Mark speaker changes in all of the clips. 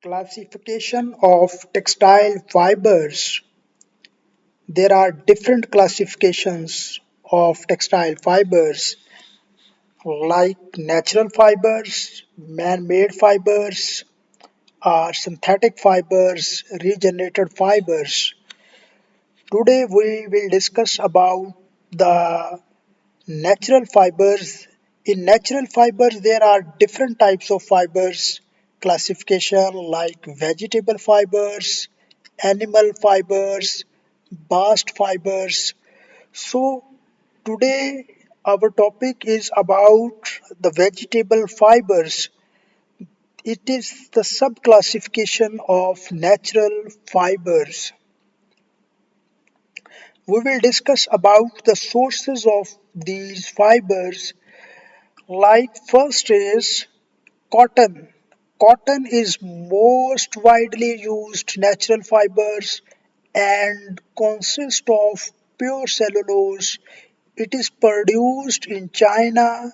Speaker 1: Classification of textile fibers. There are different classifications of textile fibers like natural fibers, man-made fibers, or synthetic fibers, regenerated fibers. Today we will discuss about the natural fibers. In natural fibers, there are different types of fibers classification like vegetable fibers, animal fibers, bast fibers. So, today our topic is about the vegetable fibers. It is the subclassification of natural fibers. We will discuss about the sources of these fibers. Like first is cotton. Cotton is most widely used natural fibers and consists of pure cellulose. It is produced in China,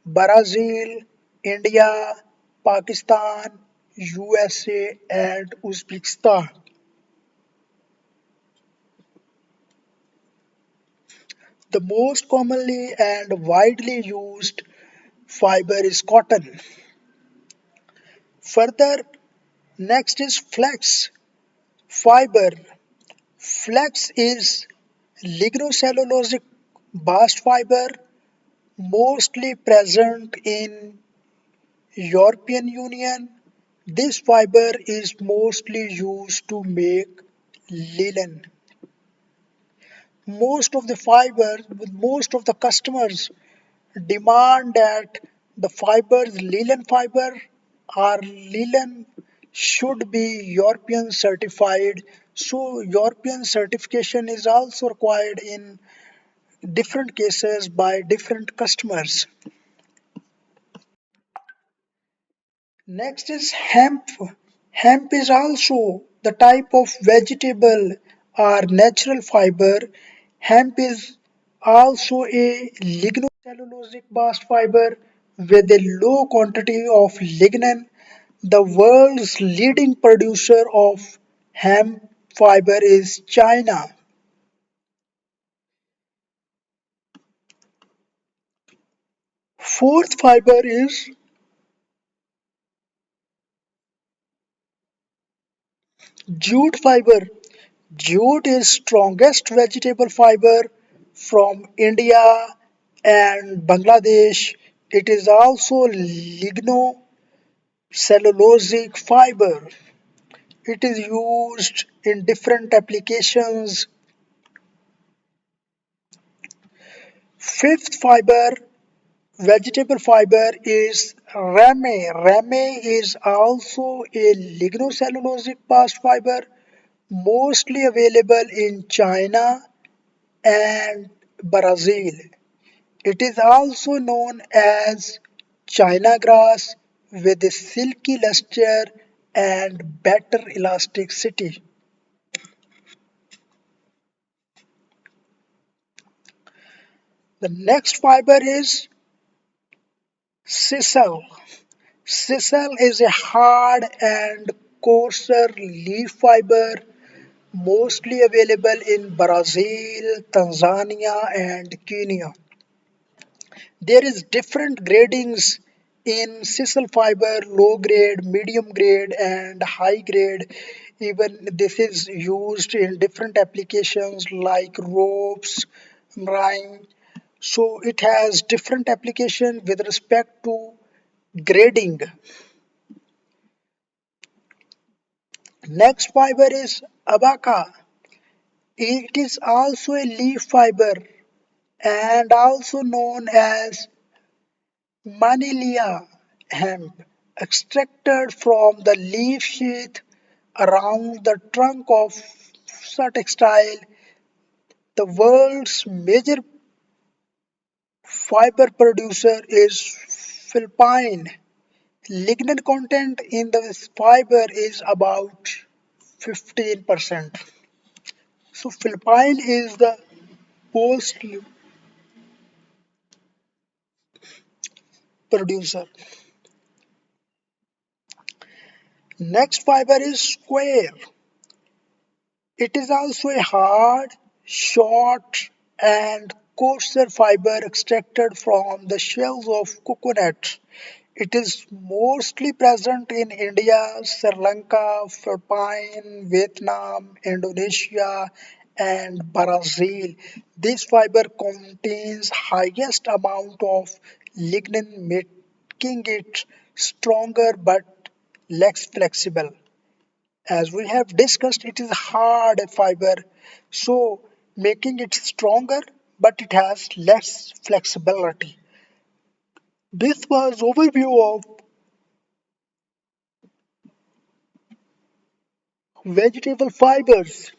Speaker 1: Brazil, India, Pakistan, USA and Uzbekistan. The most commonly and widely used fiber is cotton. Further, next is flax fiber. Flax is lignocellulosic bast fiber mostly present in European Union. This fiber is mostly used to make linen. Most of the customers demand that the fibers, linen fiber or linen should be European certified. So European certification is also required in different cases by different customers. Next is hemp. Hemp is also the type of vegetable or natural fiber. Hemp is also a lignocellulosic bast fiber with a low quantity of lignin. The world's leading producer of hemp fiber is China. Fourth fiber is jute fiber. Jute is strongest vegetable fiber from India and Bangladesh. It is also lignocellulosic fiber. It is used in different applications. Fifth fiber, vegetable fiber is ramie. Ramie is also a lignocellulosic bast fiber mostly available in China and Brazil. It is also known as China grass with a silky luster and better elasticity. The next fiber is sisal. Sisal is a hard and coarser leaf fiber mostly available in Brazil, Tanzania and Kenya. There is different gradings in sisal fiber, low grade, medium grade and high grade. Even this is used in different applications like ropes, marine. So it has different application with respect to grading. Next fiber is abaca. It is also a leaf fiber and also known as Manila hemp, extracted from the leaf sheath around the trunk of textile. The world's major fiber producer is Philippines. Lignin content in the fiber is about 15%. So Philippines is the most producer. Next fiber is coir. It is also a hard, short, and coarser fiber extracted from the shells of coconut. It is mostly present in India, Sri Lanka, Philippines, Vietnam, Indonesia, and Brazil. This fiber contains highest amount of lignin, making it stronger but less flexible. As we have discussed, it is hard fiber, so making it stronger, but it has less flexibility. This was overview of vegetable fibers.